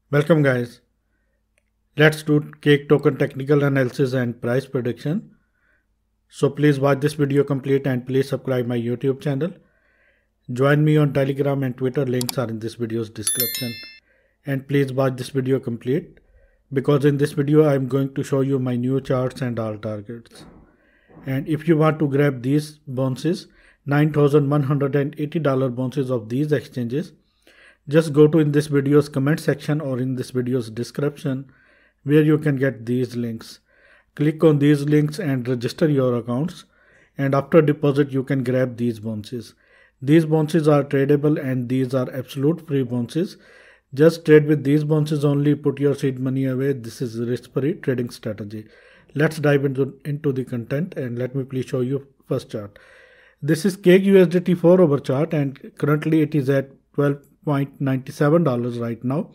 Welcome guys. Let's do cake token technical analysis and price prediction. So please watch this video complete and please subscribe my YouTube channel. Join me on Telegram and Twitter, links are in this video's description. And please watch this video complete because in this video I am going to show you my new charts and all targets. And if you want to grab these bounces, $9,180 bounces of these exchanges, just go to in this video's comment section or in this video's description where you can get these links. Click on these links and register your accounts, and after deposit you can grab these bounces. These bounces are tradable and these are absolute free bounces. Just trade with these bounces only, put your seed money away. This is risk-free trading strategy. Let's dive into the content and let me please show you first chart. This is Cake USDT 4-hour chart and currently it is at $12.97 right now,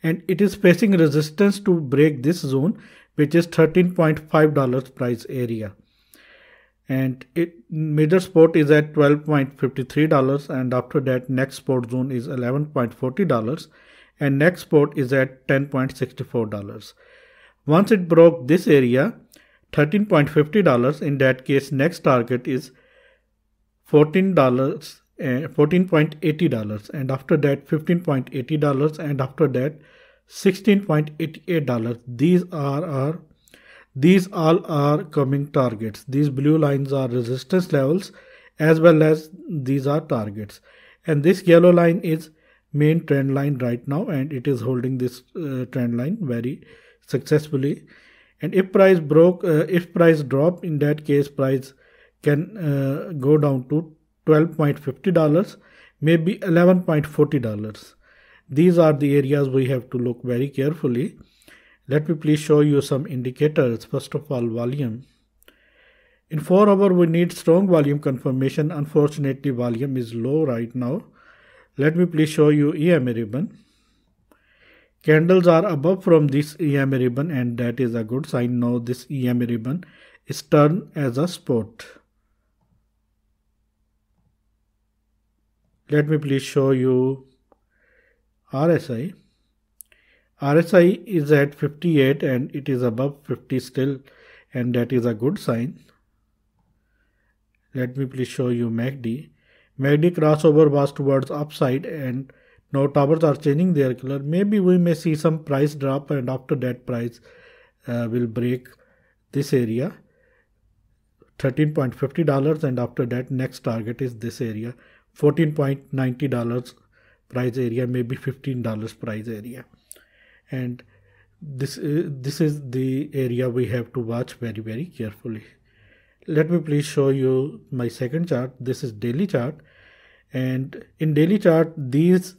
and it is facing resistance to break this zone, which is $13.5 price area, and major support is at $12.53, and after that next support zone is $11.40 and next support is at $10.64. Once it broke this area $13.50, in that case next target is $14.80, and after that $15.80, and after that $16.88. These all are coming targets. These blue lines are resistance levels as well as these are targets, and this yellow line is main trend line right now, and it is holding this trend line very successfully. And if price drop, in that case price can go down to $12.50, maybe $11.40. These are the areas we have to look very carefully. Let me please show you some indicators. First of all, volume. In 4 hour we need strong volume confirmation. Unfortunately, volume is low right now. Let me please show you EMA ribbon. Candles are above from this EMA ribbon, and that is a good sign. Now this EMA ribbon is turned as a support. Let me please show you RSI. RSI is at 58 and it is above 50 still, and that is a good sign. Let me please show you MACD. MACD crossover was towards upside and now towers are changing their color. Maybe we may see some price drop, and after that price will break this area $13.50, and after that next target is this area $14.90 price area, maybe $15 price area, and this is the area we have to watch very carefully. Let me please show you my second chart. This is daily chart, and in daily chart these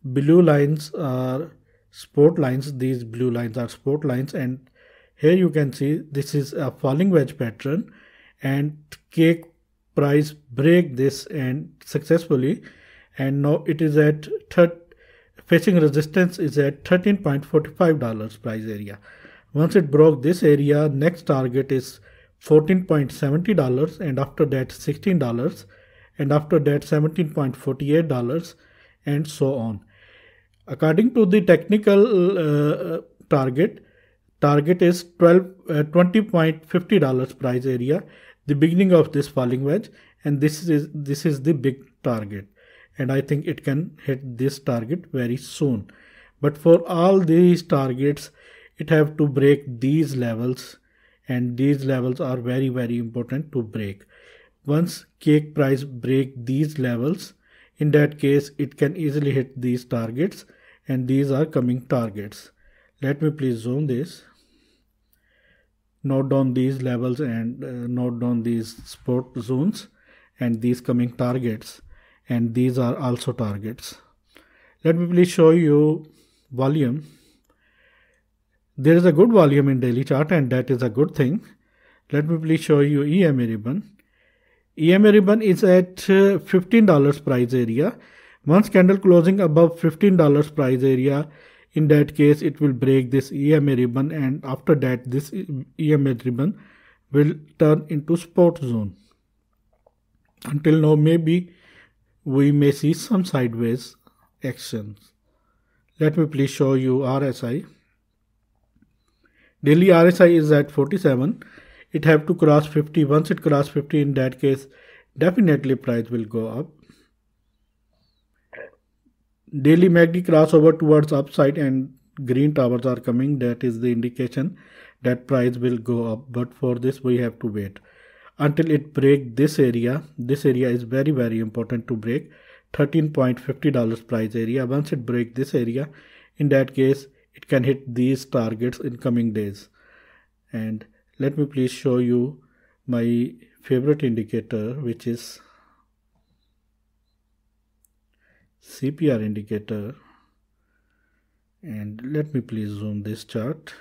blue lines are support lines. These blue lines are support lines, and here you can see this is a falling wedge pattern, and cake price break this and successfully, and now it is at facing resistance is at $13.45 price area. Once it broke this area, next target is $14.70, and after that $16, and after that $17.48, and so on. According to the technical target is $20.50 price area, the beginning of this falling wedge, and this is the big target, and I think it can hit this target very soon. But for all these targets it have to break these levels, and these levels are very important to break. Once cake price break these levels, in that case it can easily hit these targets, and these are coming targets. Let me please zoom this. Note down these levels and note down these support zones and these coming targets, and these are also targets. Let me please show you volume. There is a good volume in daily chart, and that is a good thing. Let me please show you EMA ribbon. EMA ribbon is at $15 price area. Once candle closing above $15 price area, in that case it will break this EMA ribbon, and after that this EMA ribbon will turn into support zone. Until now maybe we may see some sideways actions. Let me please show you RSI. Daily RSI is at 47. It have to cross 50. Once it cross 50, in that case, definitely price will go up. Daily MACD crossover towards upside and green towers are coming. That is the indication that price will go up. But for this, we have to wait until it break this area. This area is very, very important to break. $13.50 price area. Once it break this area, in that case, it can hit these targets in coming days. And let me please show you my favorite indicator, which is CPR indicator. And let me please zoom this chart.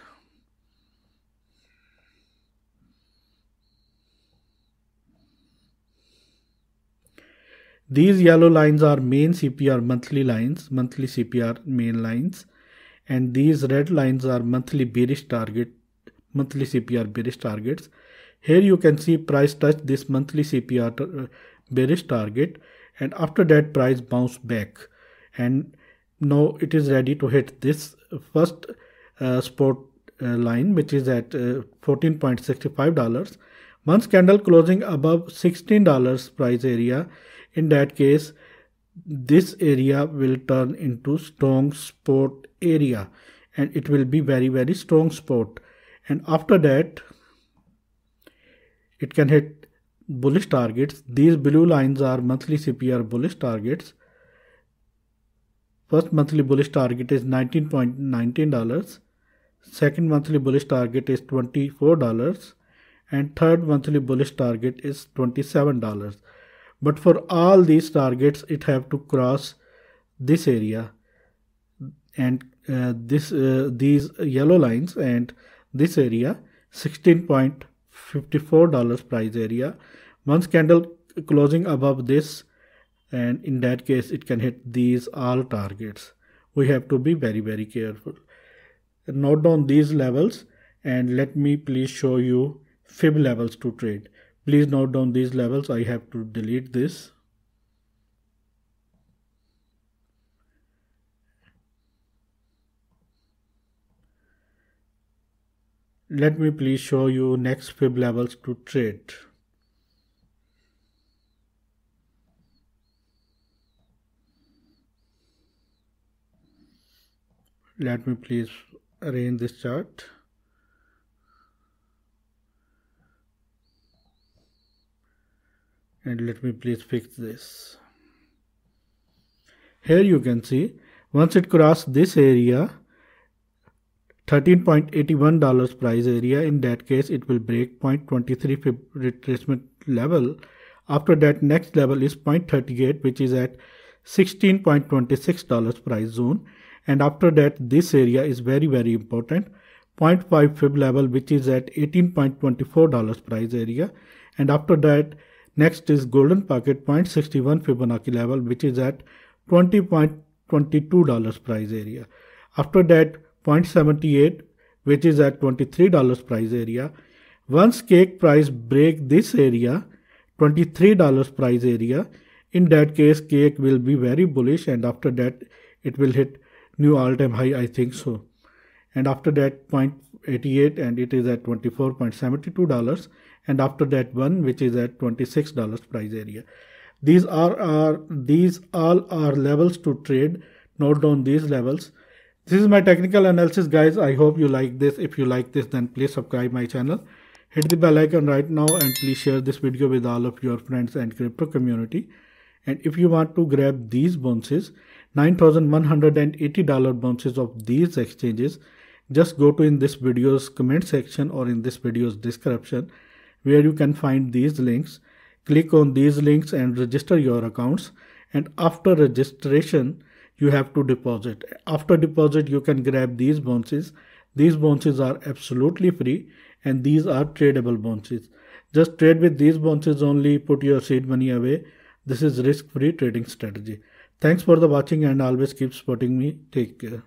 These yellow lines are main CPR monthly lines, monthly CPR main lines, and these red lines are monthly bearish target, monthly CPR bearish targets. Here you can see price touch this monthly CPR bearish target, and after that price bounce back, and now it is ready to hit this first support line, which is at $14.65. Once candle closing above $16 price area, in that case, this area will turn into strong support area, and it will be very, very strong support. And after that, it can hit bullish targets. These blue lines are monthly CPR bullish targets. First monthly bullish target is $19.19. Second monthly bullish target is $24. And third monthly bullish target is $27. But for all these targets, it have to cross this area and these yellow lines and this area, $16.54 price area. Once candle closing above this, and in that case, it can hit these all targets. We have to be very, very careful. Note down these levels, and let me please show you fib levels to trade. Please note down these levels. I have to delete this. Let me please show you next fib levels to trade. Let me please arrange this chart. And let me please fix this. Here you can see, once it crosses this area, $13.81 price area, in that case it will break 0.23 fib retracement level. After that, next level is 0.38, which is at $16.26 price zone. And after that, this area is very, very important, 0.5 fib level, which is at $18.24 price area. And after that, next is golden pocket, 0.61 Fibonacci level, which is at $20.22 price area. After that, 0.78, which is at $23 price area. Once cake price break this area, $23 price area, in that case cake will be very bullish, and after that it will hit new all-time high, I think so. And after that, 0.88, and it is at $24.72. And after that one, which is at $26 price area. These all are levels to trade. Note down these levels. This is my technical analysis, guys. I hope you like this. If you like this, then please subscribe my channel. Hit the bell icon right now, and please share this video with all of your friends and crypto community. And if you want to grab these bounces, $9,180 bounces of these exchanges, just go to in this video's comment section or in this video's description, where you can find these links. Click on these links and register your accounts. And after registration, you have to deposit. After deposit, you can grab these bounces. These bounces are absolutely free, and these are tradable bounces. Just trade with these bounces only. Put your seed money away. This is risk-free trading strategy. Thanks for the watching, and always keep supporting me. Take care.